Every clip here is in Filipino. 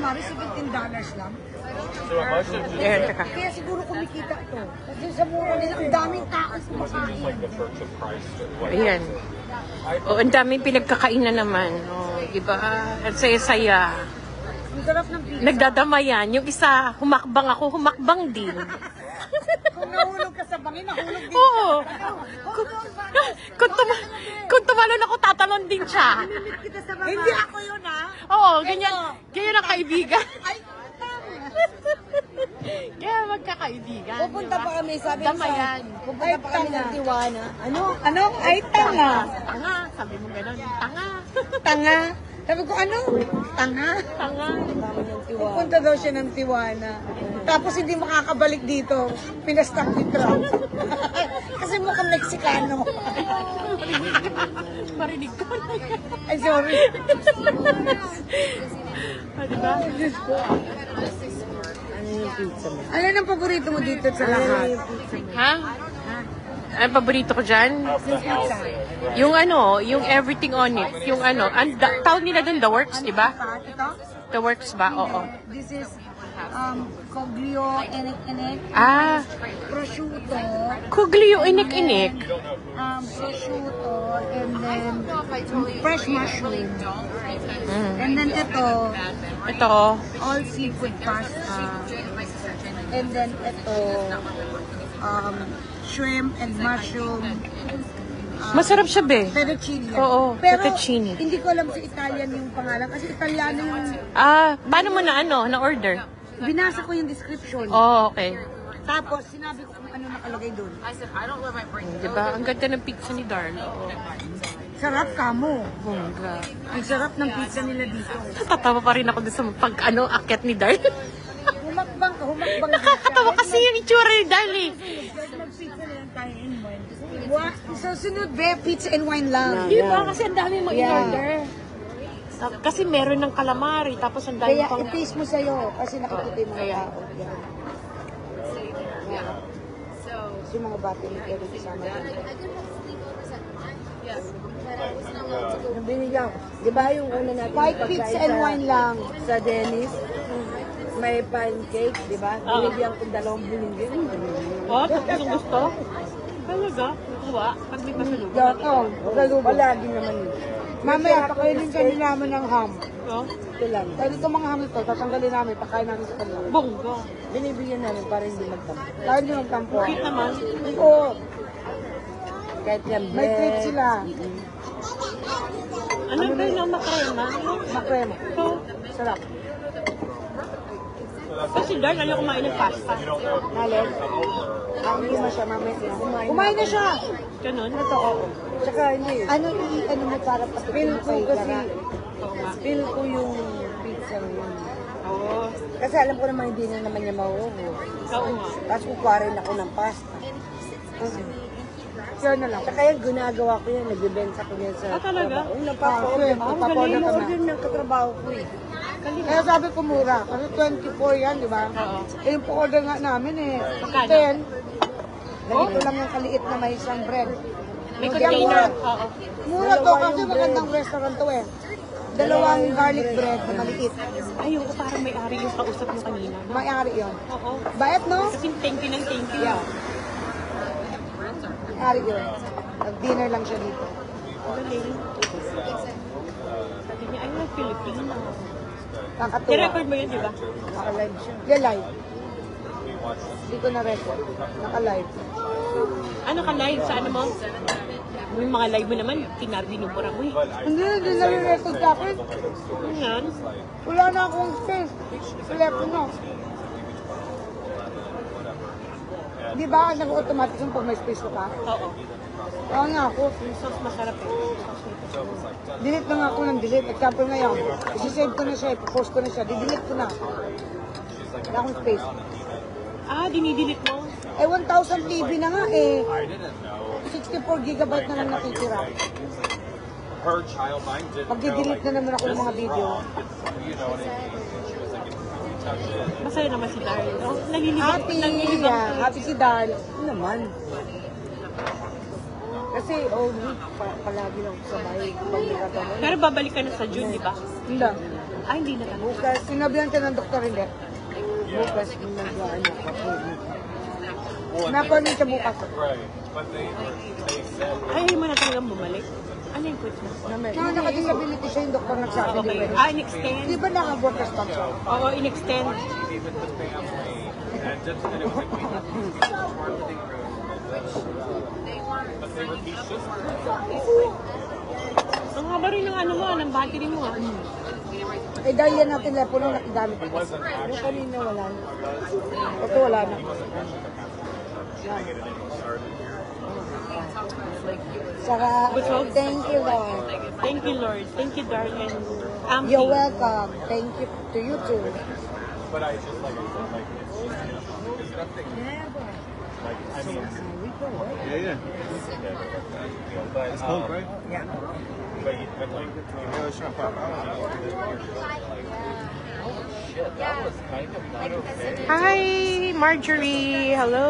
Mari, $17 lang. Teka. Kaya siguro kumikita ito. Kasi sa mura nila, ang daming tao kumakain. Ayan. O, ang daming pinagkakainan naman. O, diba? Ang saya-saya. Ang sarap ng pizza. Nagdadamayan. Yung isa, humakbang ako, humakbang din. Kung nahulog ka sa bangin, nahulog din Oo. siya. Kung tumalon ako, tatalon din siya. Kita sa baba. Hindi ako yun, ha? Oo, ganyan ang kaibigan. Ay, Kaya magkakaibigan. pupunta pa kami, sabi Damayan. Pupunta pa kami ng Tijuana. Ano? Ay, tanga. Tanga. Sabi mo gano'n. Tanga. Tanga. Sabi ko, ano? Tanga. Tanga. Pupunta daw siya ng Tijuana. Tapos hindi makakabalik dito. Pinastang ni Trump. Kasi mukhang Meksikano. Marinig ko. Ay, sorry. Diba? Ano ang paborito mo dito sa lahat? Ha? Ang paborito ko dyan? Yung yung everything on it. Yung tawag nila dun, the works, diba? Ito? The works ba? Oo. This is coglio, inik-inik. Ah, Prosciutto. kuglio inik-inik. Prosciutto. And then fresh mushroom. And then ito, Ito. all seafood pasta. And then ito, shrimp and mushroom. Masarap siya, be. Fettuccine. Oo, Pero fettuccine. hindi ko alam sa Italian yung pangalan kasi Italiano yung Paano mo na-order? binasa ko yung description. Oh, okay. Tapos sinabi ko kung ano nakalagay doon. Diba? Ang ganda ng pizza ni Darla. Sarap kamo. Bongga. Ang sarap ng pizza nila dito. Natatawa pa rin ako dun sa akyat ni Darla. Humakbang ka, humakbang ka. Nakakatawa kasi yung itsura ni Darla. Mag-pizza na lang tayo and wine. What? So sunod be, pizza and wine lang. Diba? Kasi ang dami mo in-order. Kasi meron ng calamari, tapos ang dami Kaya pang... i-taste mo sa'yo kasi nakikita yung mga tao. Yan. So, yung mga bati ni Eric kasama natin. Yung binigyan. Di ba yung una natin? White pizza and wine lang. Sa Dennis. May pancake, di ba? Binigyan ko 2 binigyan. Oh, tapos gusto? Talaga? Natuwa? Pag may pasalubong? Oo. Palagi naman yun. Mamaya, pakainin ka nila namin ng ham. Oh? Ito lang. Dahil itong mga ham ito, tatanggalin namin, pakain namin sa kanila. Bongga. Binibigyan namin para hindi magtampo. Para hindi magtampo. Cute naman. Oo. Kahit yan, May treat sila. Ano ba yung makrema? Makrema. So, Sarap. kasi Darl, ayaw kumain ng pasta. Nalit. Hindi mo siya mamaya. Kumain na siya. Ganun? Ito, oo. Tsaka hindi. Ano mo para Feel ko kasi, Oo nga. feel ko yung pizza yun. Oo. Kasi alam ko naman hindi na naman niya mahuhulog. Oo nga. Tapos kukuha rin ako ng pasta. Siya na lang. Tsaka yan, ginagawa ko yan. Nagbibenta ko yan sa talaga? trabaho. Napapa-order. Napapa-order ka na. Napapa-order ng katrabaho ko eh. Kaya sabi ko mura. Kasi 24 yan, di ba? Oo. Eh, yung pa-order nga namin eh. Magkano? 10. Ganito lang yung kaliit na may isang bread. May Kaya container. mura. Oo. Mura to kasi magandang restaurant to eh. 2 garlic bread na maliit. Ayun ko parang may ari yung kausap mo kanina. May-ari yun. Oo. Bait, no? Kasi thank you ng thank you. Yeah. May-ari yun. Nag-dinner lang siya dito. Galing. Sabi niya, ay, ng Filipino. Nakatuwa. I-record mo yun, di ba? Naka-live siya. Yeah, live. Hindi ko na-record. Naka-live. Ano ka live sa ano mo? Yung mga live mo naman, binubura mo eh. Hindi na-record sa akin. Ano yan? Wala na akong space. Telepono. Di ba, nag-automatic yung pag may space ko ka? Oo. Kaya nga ako. Yung sauce masarap eh. Delete na nga ako ng delete. Example ngayon, isi-save ko na siya, ipopost ko na siya, di-delete ko na. Wala akong space. Ah, dinidelete mo? Eh, 1,000 TB na nga eh. 64 gigabyte na lang nakitira. Pag-delete na naman ako ng mga video. Masaya naman si Daryl. Oh, nalilibang. Happy, yeah. Happy si Dal. Ano naman? Kasi all week, palagi lang ako sa bahay. Pag may katanong. Pero babalik ka na sa June, di ba? Hindi. Ay, hindi na talaga. Bukas, sinabihan ka ng doktor hindi. Bukas, nag-ano ka po. Nakunin siya bukas. Ay, hindi mo na talagang bumalik. Ano yung quit mo? No, naka-disability siya yung doktor nagsabi. Okay. Di ba? Ah, in-extend? Di ba naka-workers comp siya? Oo, in-extend. Ang haba rin ng ano mo, ng battery mo. Eh dahil yan ang telepono nakigamit ko. Yung kanina wala na. Ito wala na. Saka, Busog? thank you Lord. Thank you, Lord. Thank you, darling. Ampy. You're welcome. Thank you to you too. But I just like I said, like it's just there's nothing. Like I mean, yeah. But it's cold, right? Yeah. But like, shit, that was kind of not okay. Hi, Marjorie. Hello.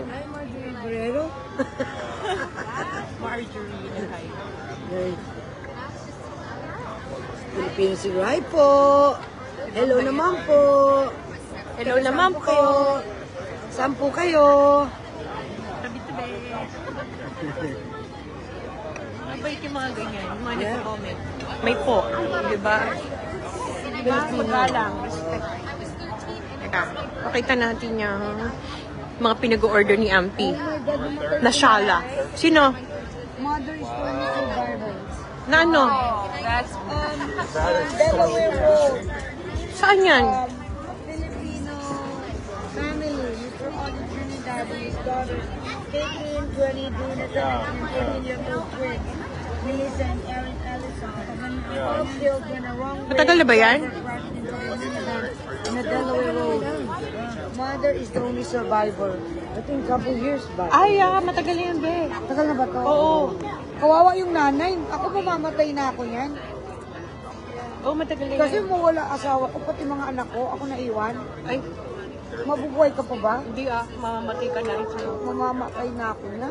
Hi, Marjorie Guerrero. Marjorie. Hi. Pilipino si Rai po. Hello naman po. Hello naman po. Saan po kayo? Tabi-tabi. Mabait yung mga ganyan, yung mga nag-comment. May po, di ba? Di ba? Magalang. Respect. Teka, pakita natin yung mga pinag-order ni Ampy. Na shala. Sino? Mother is for me survivors. Na ano? Delaware Road. Saan yan? Filipino family. Mr. Audrey Trinidad and his daughter. Caitlin, 22, Nathan, and Emilio Twin. Melissa and Aaron Ellison. All killed when a wrong way Matagal na ba yan? crashed into an incident in the Delaware Road. Mother is the only survivor. I think couple years back. Ay, matagal na yan, be. Tagal na ba to? Oo. Kawawa yung nanay. Ako mamamatay na ako yan. Oo, matagal na Kasi yan. mawala asawa ko, pati mga anak ko, ako naiwan. Ay, Mabubuhay ka pa ba? hindi mamamatay ka na rin sa'yo. Mamamatay na ako na.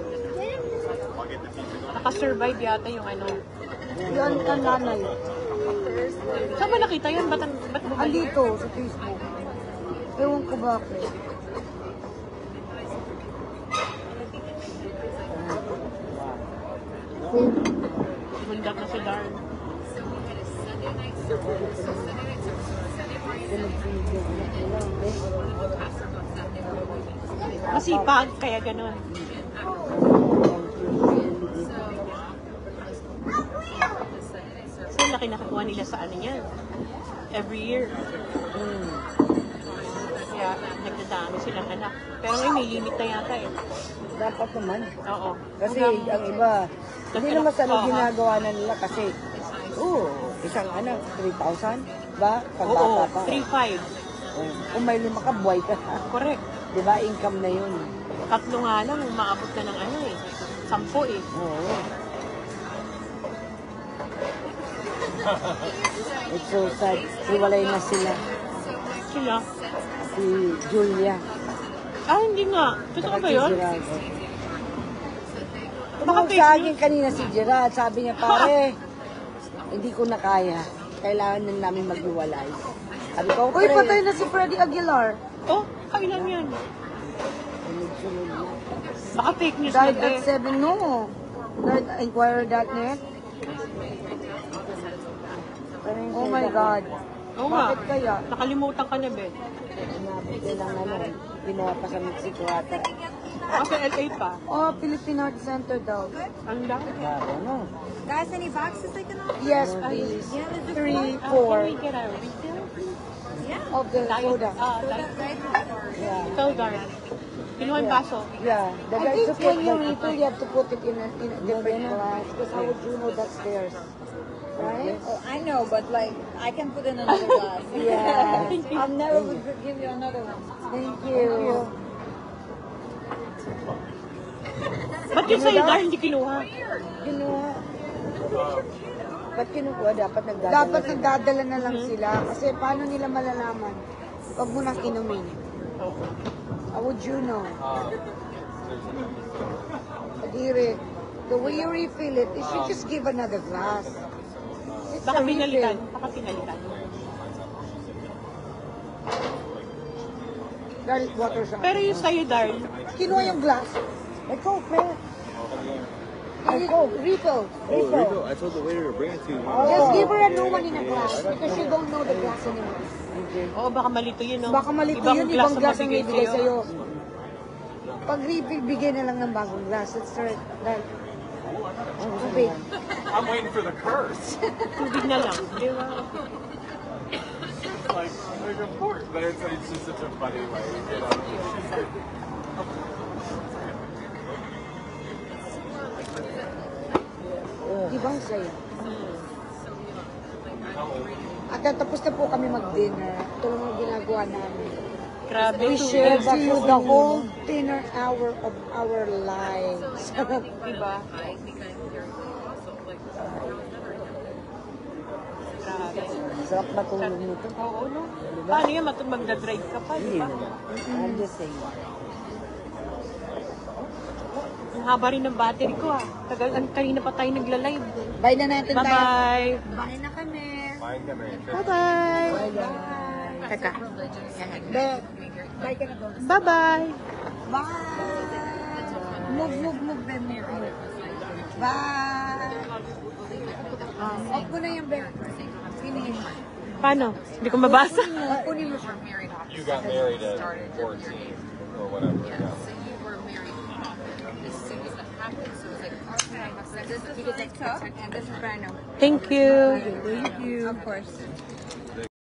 Nakasurvive yata yung ano. Yan ang nanay. Saan ba nakita yan? Ba't bumalik? Andito sa Facebook. Ewan ko bakit. Bundak na si Darn. Masipag, kaya ganun. So, laki nakakuha nila sa ano yan. Every year. Kaya, nagdadami silang anak. Pero ngayon, may limit na yata eh. Dapat naman. Oo. Kasi ang iba, hindi naman sa ginagawa na nila kasi, isang anak, 3,000, ba? Pag Oo, bata pa. 3-5. Kung may 5 ka, buhay ka. Correct. Di ba? Income na yun. Tatlo nga lang, umaabot na ng ano eh. 10 eh. Oo. It's so sad. Hiwalay na sila. Sila. Si Julia. Ah, hindi nga. Totoo ba yun? Gerardo. Baka Tumawag fake sa news. akin kanina si Gerard. Sabi niya, pare, hindi ko na kaya. Kailangan na namin maghiwalay. Sabi ko, Uy, patay na si Freddy Aguilar. Oh, kailan yan? Sunod na. Baka fake news na Died ba at 7, no. Died at Inquirer.net. Oh my God. Oo nga. Bakit kaya? Nakalimutan ka na, Ben. Inabot ko lang pinawa sa Mexico ata. Kasi LA pa. Oh, Philippine Art Center daw. Ang dami. Ano? Guys, any boxes I can open? Yes, please. 3, 4 Can we get a refill? of the soda. Diet. Yeah. Ikaw, Dar. Kinuha yung baso. Yeah. The I guy think took when it you like- refill, you have to put it in a different glass. Because how would you know that's theirs? Right? Oh, I know, but like, I can put in another glass. Yeah. I'll never give you another one. Thank you. Ba't yun sa'yo, Dar, hindi kinuha? Kinuha. Ba't kinukuha? Dapat nagdadala. Dapat sila. nagdadala na lang sila. Kasi paano nila malalaman? Huwag mo nang inumin. How would you know? Kadiri, the way you refill it, you should just give another glass. It's Baka a refill. pinalitan. Baka pinalitan. Dahil water siya. Pero yung sa'yo, Darl, Kinuha yung glass. May Coke, man. May Coke. Refill. Oh, Rico, I told the waiter to bring it to you. Just give her a new one in a glass because you don't know the glass anymore. oo, baka malito yun, no? Baka malito yun, ibang glass ang ibigay sa'yo. Pag refill, bigay na lang ng bagong glass. That's right. Dahil, tubig. I'm waiting for the curse. Tubig na lang, di ba? Like of course, but it's just such a funny way, you know. Di ba ang saya? At tapos na po kami mag-dinner. Ito lang ang ginagawa namin. Grabe, We share the whole dinner hour of our lives. Diba? Grabe. Sarap matulog nito. Oo, no? Paano yan? Magdadrive ka pa, di ba? I'm just saying. Ang haba rin ng battery ko, ah. Kanina pa tayo nagla-live. Bye na natin tayo. Bye-bye! Bye na kami. Bye-bye! Teka. Bye ka na doon. Bye-bye! Bye. Move, Ben. Bye. Off ko na yung Ben. Finish. Paano? Hindi ko mabasa. Kunin mo siya. You got married at 14 or whatever. Yeah. Because I took and this is brand new. Thank you. Of course.